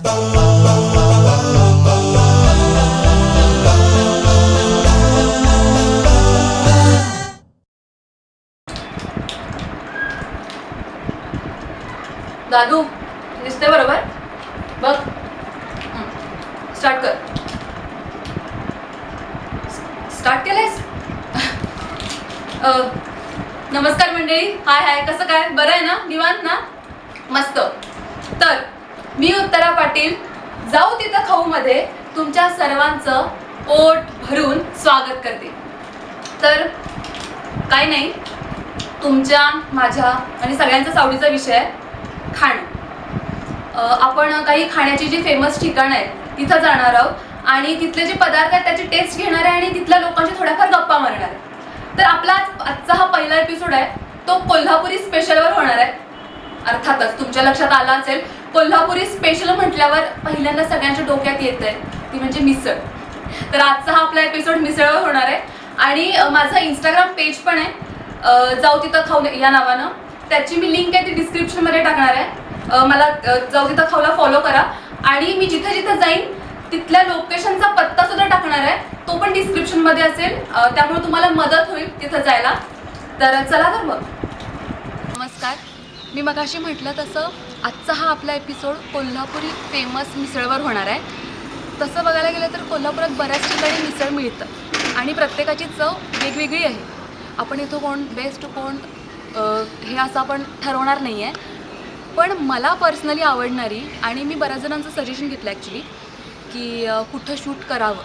दादू दिसते बरोबर बघ. स्टार्ट कर. स्टार्ट केलंयस? नमस्कार मंडळी. हाय हाय. कसं काय? बरं आहे ना? निवांत ना? मस्त. तर मी उत्तरा पाटील जाऊ तिथं खाऊ मध्ये तुमच्या सर्वांचं पोट भरून स्वागत करते. तर काय नाही, तुमच्या माझ्या आणि सगळ्यांचाच आवडीचा विषय आहे खाणं. आपण काही खाण्याची जी फेमस ठिकाणं आहेत तिथं जाणार आहोत आणि तिथले जे पदार्थ आहेत त्याची टेस्ट घेणार आहे आणि तिथल्या लोकांशी थोड्याफार गप्पा मारणार आहे. तर आपला आजचा हा पहिला एपिसोड आहे तो कोल्हापुरी स्पेशलवर होणार आहे. अर्थातच तुमच्या लक्षात आला असेल, कोल्हापुरी स्पेशल म्हटल्यावर पहिल्यांदा सगळ्यांच्या डोक्यात येत आहे ती म्हणजे मिसळ. तर आजचा हा आपला एपिसोड मिसळवर होणार आहे आणि माझा इंस्टाग्राम पेज पण आहे जाऊ तिथं खाऊ या नावानं. त्याची मी लिंक आहे ती डिस्क्रिप्शनमध्ये टाकणार आहे. मला जाऊ तिथं खाऊला फॉलो करा आणि मी जिथे जिथे जाईन तिथल्या लोकेशनचा पत्ता सुद्धा टाकणार आहे, तो पण डिस्क्रिप्शनमध्ये असेल. त्यामुळे तुम्हाला मदत होईल तिथं जायला. तर चला तर मग. नमस्कार. मी मगाशी म्हटलं तसं आजचा हा आपला एपिसोड कोल्हापुरी फेमस मिसळवर होणार आहे. तसं बघायला गेलं तर कोल्हापुरात बऱ्याच ठिकाणी मिसळ मिळतं आणि प्रत्येकाची चव वेगवेगळी आहे. आपण इथं कोण बेस्ट कोण हे असं आपण ठरवणार नाही आहे. पण मला पर्सनली आवडणारी आणि मी बऱ्याच जणांचं सजेशन घेतलं ॲक्च्युली की कुठं शूट करावं,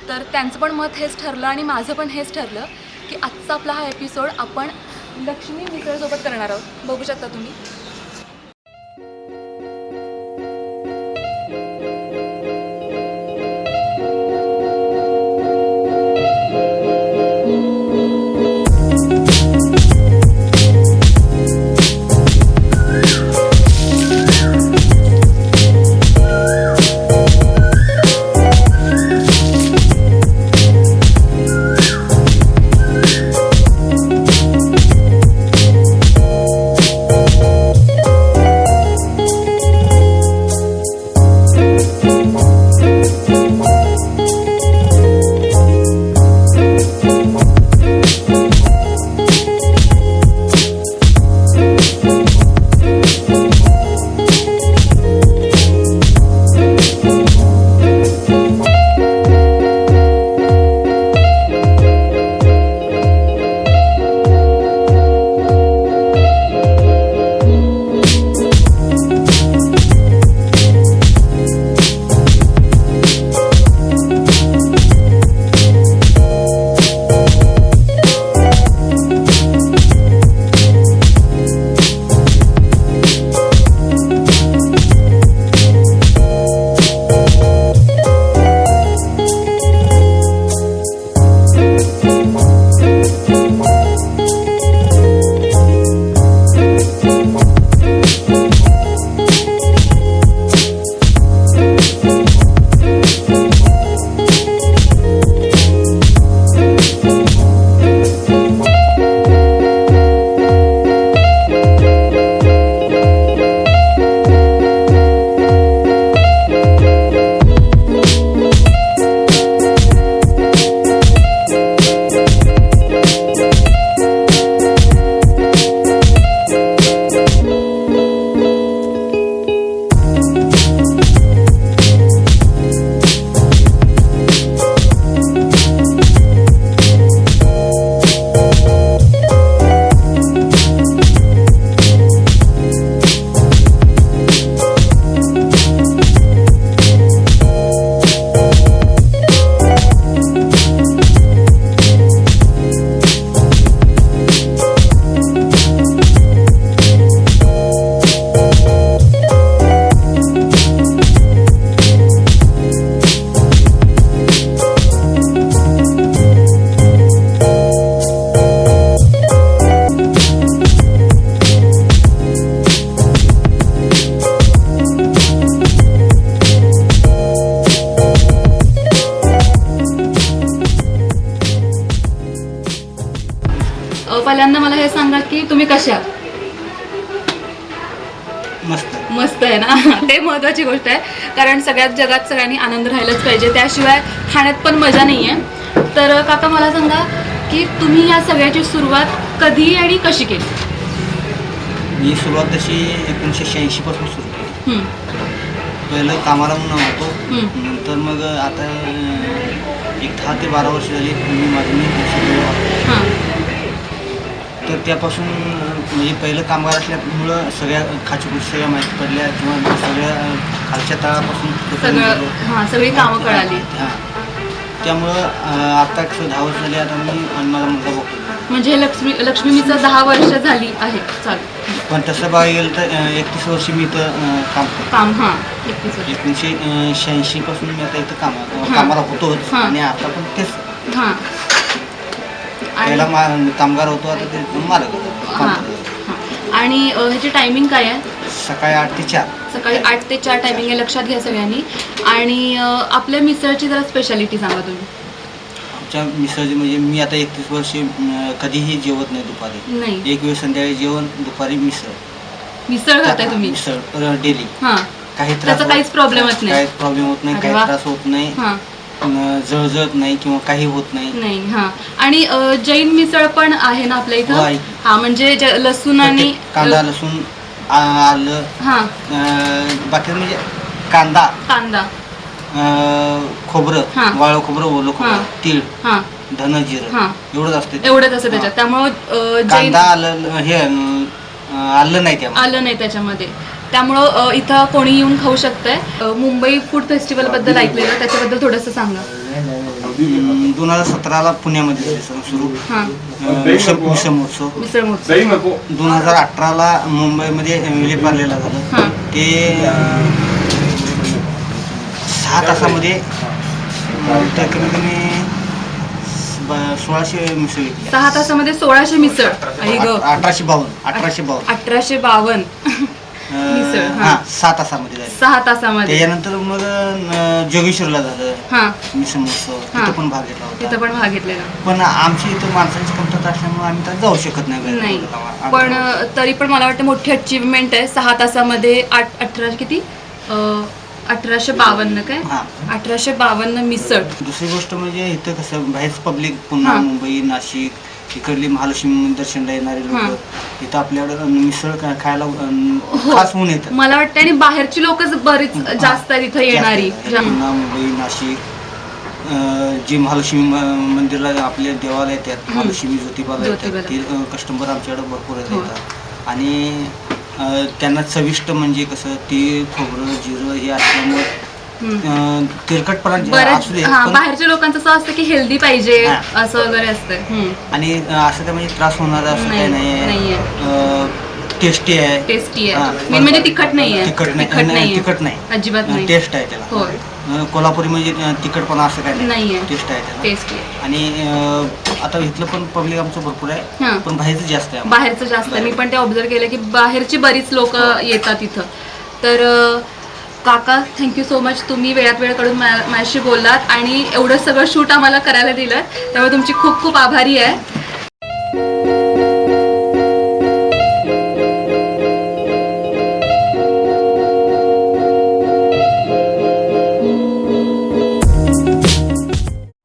तर त्यांचं पण मत हेच ठरलं आणि माझं पण हेच ठरलं की आजचा आपला हा एपिसोड आपण लक्ष्मी मिसळसोबत करणार आहोत. बघू शकता तुम्ही. पहिल्यांदा मला हे सांगा की तुम्ही कशा आहात? मस्त मस्त आहे ना. ते महत्त्वाची गोष्ट आहे, कारण सगळ्यात जगात सगळ्यांनी आनंद राहिलाच पाहिजे, त्याशिवाय खाण्यात पण मजा नाही आहे. तर काका मला सांगा की तुम्ही या सगळ्याची सुरुवात कधी आणि कशी केली? मी सुरुवात तशी 1986 पासून सुरू केली. पहिलं कामाला म्हणून होतो, नंतर मग आता एक 10 ते 12 वर्ष झाली मी तर त्यापासून म्हणजे पहिलं कामगार असल्यामुळं सगळ्या खाचीखुची सगळ्या माहिती पडल्या किंवा सगळ्या खालच्या तळापासून सगळी कामं कळाली. त्यामुळं आता कसं 10 वर्ष झाली आता मी आणि मला मुलगा बघतो. म्हणजे लक्ष्मीचं 10 वर्ष झाली आहे चालू. पण तसं बघायला गेलं तर 31 वर्षी मी इथं काम 1986 पासून मी आता इथं कामाला होतोच आणि आता पण तेच पहिला कामगार होतो, आता ते मालक. आणि ह्याची टायमिंग काय आहे? सकाळी 8 ते 4. सकाळी 8 ते 4 टायमिंग आहे, लक्षात घ्या सगळ्यांनी. आणि आपल्या मिसळची जरा स्पेशालिटी सांगा तुम्ही. आमच्या मिसळची म्हणजे मी आता 31 वर्षी कधीही जेवत नाही दुपारी. नाही, एक वेळ संध्याकाळी जेवण, दुपारी मिसळ खाताय तुम्ही? मिसळ डेली. काही त्याचा काहीच प्रॉब्लेमच नाही? काहीच प्रॉब्लेम होत नाही, काही त्रास होत नाही, जळजळत नाही किंवा काही होत नाही. आणि जैन मिसळ पण आहे ना आपल्या इथं? म्हणजे लसूण आणि कांदा, लसूण, आलं, बाकी म्हणजे कांदा, खोबरं, वाळं खोबरं, ओलं खोबरं, तीळ, धन, जिरं एवढंच असतं त्याच्यात. त्यामुळं कांदा, आलं हे आलं नाही त्याच्यामध्ये. त्यामुळं इथं कोणी येऊन खाऊ शकतंय. मुंबई फूड फेस्टिवल बद्दल ऐकलेलं, त्याच्याबद्दल थोडंसं सांगा. 2017ला पुण्यामध्ये सुरू मिसळ महोत्सव. 2018ला मुंबईमध्ये विलेपार्लेला झालं. ते 6 तासामध्ये कमी कमी 1600 मिसळ. 6 तासामध्ये 1600 मिसळ. 1852 मिसळ. 6 तासामध्ये झालं. 6 तासामध्ये. त्याच्यानंतर मग जोगेश्वरला झालं मिसळ महोत्सव, तिथं पण भाग घेतला. पण आमची इथं माणसांची कमतरता असल्यामुळे आम्ही तर जाऊ शकत नाही. पण तरी पण मला वाटतं मोठी अचीवमेंट आहे. 6 तासामध्ये 1852 काय? 1852 मिसळ. दुसरी गोष्ट म्हणजे इथं कसं बाहेरच पब्लिक, पुन्हा मुंबई, नाशिक इकडली महालक्ष्मी दर्शनला येणारे लोक इथं आपल्याकडे मिसळ खायला खास होऊन येतात. मला वाटतं आणि बाहेरची लोकच बरीच जास्त आहेत इथं येणारी. पुन्हा मुंबई, नाशिक, जे महालक्ष्मी मंदिरला आपल्या देवाला येतात, महालक्ष्मी ज्योतिबाला येतात, ते कस्टमर आमच्याकडे भरपूर येतात. आणि त्यांना चविष्ट म्हणजे कसं ते खोबरं, जिरं हे असल्यामुळे तेलकटपणा बाहेरच्या लोकांचं असं असतं की हेल्दी पाहिजे असं वगैरे असतं. आणि असं काय म्हणजे त्रास होणार असं काही नाही. टेस्टी आहे. मेन म्हणजे तिखट नाही, अजिबात नाही. टेस्ट आहे त्याला. कोल्हापुरी म्हणजे तिखटपणा असं काही नाही, टेस्ट आहे त्याला. आणि आता इथलं पण पब्लिक आमचं भरपूर आहे, पण बाहेरचं जास्त आहे. मी पण ते ऑब्झर्व केलं की बाहेरची बरीच लोक येतात इथं. तर काका, थँक्यू सो मच. तुम्ही वेळात वेळ काढून माझ्याशी बोललात आणि एवढं सगळं शूट आम्हाला करायला दिलं, त्यामुळे तुमची खूप खूप आभारी आहे.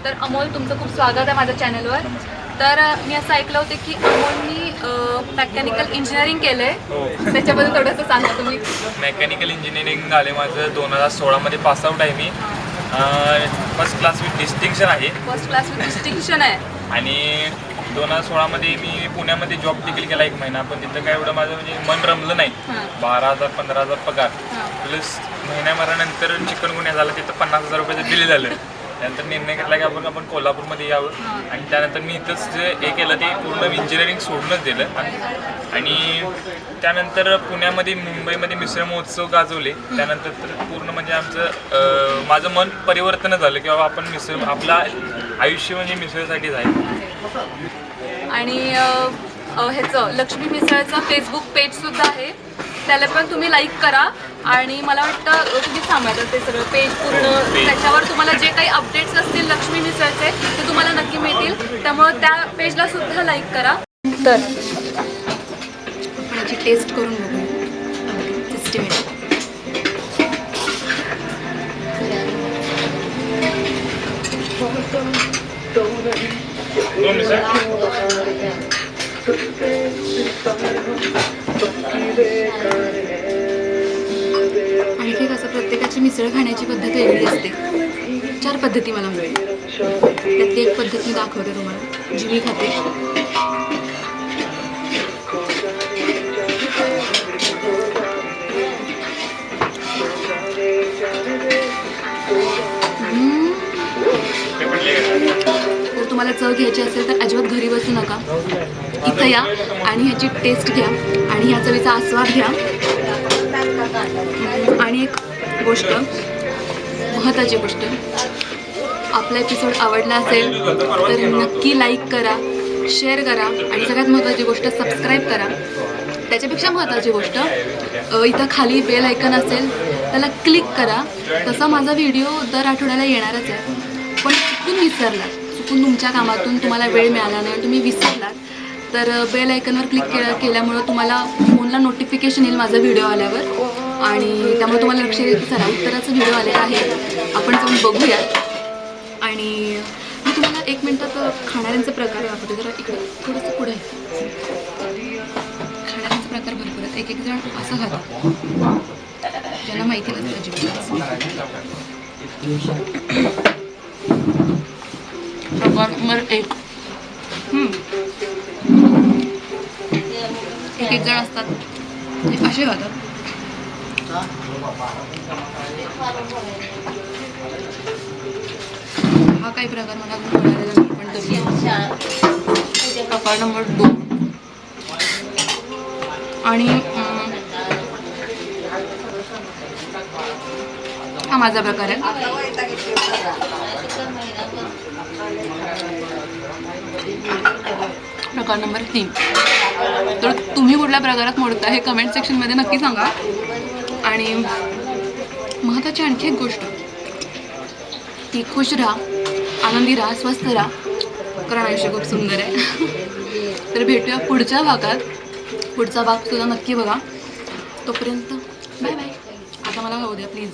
तर अमोल, तुमचं खूप स्वागत आहे माझ्या चॅनलवर. तर मी असं ऐकलं होतं की अमोलनी मेकॅनिकल इंजिनिअरिंग केलंय, त्याच्याबद्दल थोडंसं सांगा तुम्ही. मेकॅनिकल इंजिनिअरिंग झाले माझं 2016मध्ये पासआउट आहे मी. फर्स्ट क्लास विथ डिस्टिंक्शन आहे. आणि 2016मध्ये मी पुण्यामध्ये जॉब देखील केला 1 महिना, पण तिथं काय एवढं माझं म्हणजे मन रमलं नाही. 12,000-15,000 पगार प्लस महिन्याभरानंतर चिकनगुन्हा झाला, तिथं 50,000 रुपयाचं बिल झालं. त्यानंतर निर्णय घेतला की आपण कोल्हापूरमध्ये यावं. आणि त्यानंतर मी इथंच जे हे केलं ते पूर्ण इंजिनिअरिंग सोडूनच दिलं. आणि त्यानंतर पुण्यामध्ये, मुंबईमध्ये मिसळ महोत्सव गाजवले. त्यानंतर तर पूर्ण म्हणजे माझं मन परिवर्तन झालं की बाबा आपण मिसळ, आपला आयुष्य म्हणजे मिसळसाठीच आहे. आणि ह्याचं लक्ष्मी मिसळचं फेसबुक पेजसुद्धा आहे, त्याला पण तुम्ही लाईक करा. आणि मला वाटतं तुम्ही सांभाळता ते सगळं पेज पूर्ण, त्याच्यावर तुम्हाला जे काही अपडेट्स असतील लक्ष्मी मिसळचे ते तुम्हाला नक्की मिळतील. त्यामुळं त्या पेजला सुद्धा लाईक करा. तर याची टेस्ट करून बघू. दोन मिसळ. आणखी कसं प्रत्येकाची मिसळ खाण्याची पद्धत वेगळी असते. 4 पद्धती मला माहिती, त्यातली एक पद्धत मी दाखवते तुम्हाला जी मी खाते. तर तुम्हाला चव घ्यायची असेल तर अजिबात घरी बसू नका, इथं या आणि ह्याची टेस्ट घ्या आणि ह्या चवीचा आस्वाद घ्या. आणि एक गोष्ट, महत्त्वाची गोष्ट, आपला एपिसोड आवडला असेल तर नक्की लाईक करा, शेअर करा आणि सगळ्यात महत्त्वाची गोष्ट सबस्क्राईब करा. त्याच्यापेक्षा महत्त्वाची गोष्ट, इथं खाली बेल आयकन असेल त्याला क्लिक करा. तसा माझा व्हिडिओ दर आठवड्याला येणारच आहे, पण चुकून तुमच्या कामातून तुम्हाला वेळ मिळाला नाही, तुम्ही विसरलात तर बेल आयकनवर क्लिक केल्यामुळं तुम्हाला फोनला नोटिफिकेशन येईल माझा व्हिडिओ आल्यावर आणि त्यामुळे तुम्हाला लक्ष येईल की चला उत्तराचा व्हिडिओ आलेला आहे, आपण जाऊन बघूया. आणि मी तुम्हाला 1 मिनटात खाणाऱ्यांचे प्रकार दाखवते. जरा इकडे थोडंसं पुढे खाणाऱ्यांचे प्रकार भरपूर आहेत. एक जण असं खातात, ज्यांना माहिती नसतं अजिबात. प्रकार नंबर 1, एक जण असतात ते असे खातात. हा काही प्रकार मला मिळालेला नाही, पण तरी प्रकार नंबर 2 आणि हा माझा प्रकार आहे. प्रकार नंबर 3. तर तुम्ही कुठल्या प्रकारात मोडता हे कमेंट सेक्शनमध्ये नक्की सांगा. आणि महत्त्वाची आणखी एक गोष्ट की खुश राहा, आनंदी राहा, स्वस्थ राहा, कारण आयुष्य खूप सुंदर आहे. तर भेटूया पुढच्या भागात. पुढचा भाग सुद्धा नक्की बघा. तोपर्यंत बाय बाय. आता मला खाऊ द्या प्लीज.